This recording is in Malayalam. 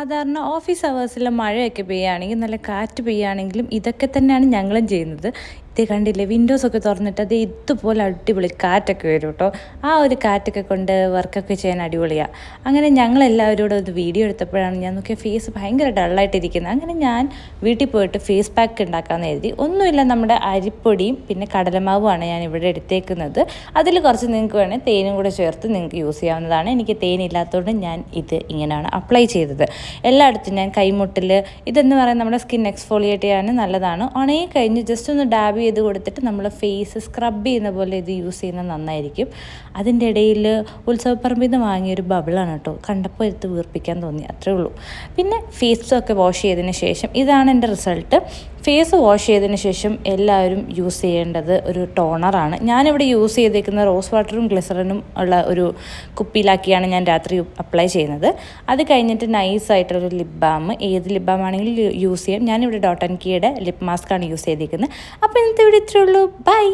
സാധാരണ ഓഫീസ് അവേഴ്സിൽ മഴയൊക്കെ പെയ്യുകയാണെങ്കിൽ നല്ല കാറ്റ് പെയ്യുകയാണെങ്കിലും ഇതൊക്കെ തന്നെയാണ് ഞങ്ങളും ചെയ്യുന്നത്. ഇത് കണ്ടില്ലേ, വിൻഡോസൊക്കെ തുറന്നിട്ട് അത് ഇതുപോലെ അടിപൊളി കാറ്റൊക്കെ വരും കേട്ടോ. ആ ഒരു കാറ്റൊക്കെ കൊണ്ട് വർക്കൊക്കെ ചെയ്യാൻ അടിപൊളിയാണ്. അങ്ങനെ ഞങ്ങളെല്ലാവരോടും ഒരു വീഡിയോ എടുത്തപ്പോഴാണ് ഞാൻ നോക്കിയ ഫേസ് ഭയങ്കര ഡള്ളായിട്ടിരിക്കുന്നത്. അങ്ങനെ ഞാൻ വീട്ടിൽ പോയിട്ട് ഫേസ് പാക്ക് ഉണ്ടാക്കാമെന്ന് എഴുതി. ഒന്നുമില്ല, നമ്മുടെ അരിപ്പൊടിയും പിന്നെ കടലമാവുമാണ് ഞാൻ ഇവിടെ എടുത്തേക്കുന്നത്. അതിൽ കുറച്ച് നിങ്ങൾക്ക് വേണമെങ്കിൽ തേനും കൂടെ ചേർത്ത് നിങ്ങൾക്ക് യൂസ് ചെയ്യാവുന്നതാണ്. എനിക്ക് തേനില്ലാത്തതുകൊണ്ട് ഞാൻ ഇത് ഇങ്ങനെയാണ് അപ്ലൈ ചെയ്തത്. എല്ലായിടത്തും ഞാൻ കൈമുട്ടിൽ, ഇതെന്ന് പറയുന്നത് നമ്മുടെ സ്കിൻ എക്സ്ഫോളിയേറ്റ് ചെയ്യാൻ നല്ലതാണ്. ഉണങ്ങി കഴിഞ്ഞ് ജസ്റ്റ് ഒന്ന് ഡാബ് ചെയ്ത് കൊടുത്തിട്ട് നമ്മൾ ഫേസ് സ്ക്രബ് ചെയ്യുന്ന പോലെ ഇത് യൂസ് ചെയ്യുന്നത് നന്നായിരിക്കും. അതിൻ്റെ ഇടയിൽ ഉത്സവപ്പറമ്പിൽ നിന്ന് വാങ്ങിയൊരു ബബിളാണ് കേട്ടോ, കണ്ടപ്പോൾ എടുത്ത് വീർപ്പിക്കാൻ തോന്നി, അത്രേ ഉള്ളൂ. പിന്നെ ഫേസൊക്കെ വാഷ് ചെയ്തതിന് ശേഷം ഇതാണ് എൻ്റെ റിസൾട്ട്. ഫേസ് വാഷ് ചെയ്തതിന് ശേഷം എല്ലാവരും യൂസ് ചെയ്യേണ്ടത് ഒരു ടോണറാണ്. ഞാനിവിടെ യൂസ് ചെയ്തേക്കുന്ന റോസ് വാട്ടറും ഗ്ലിസറിനും ഉള്ള ഒരു കുപ്പിയിലാക്കിയാണ് ഞാൻ രാത്രി അപ്ലൈ ചെയ്യുന്നത്. അത് കഴിഞ്ഞിട്ട് നൈസായിട്ടൊരു ലിപ് ബാം, ഏത് ലിപ് ബാം ആണെങ്കിലും യൂസ് ചെയ്യാം. ഞാനിവിടെ ഡോട്ട് ആൻഡ് കീയുടെ ലിപ് മാസ്കാണ് യൂസ് ചെയ്തിരിക്കുന്നത്. അപ്പോൾ ഇന്നത്തെ ഇവിടെ ഇത്രയേ ഉള്ളൂ. ബൈ.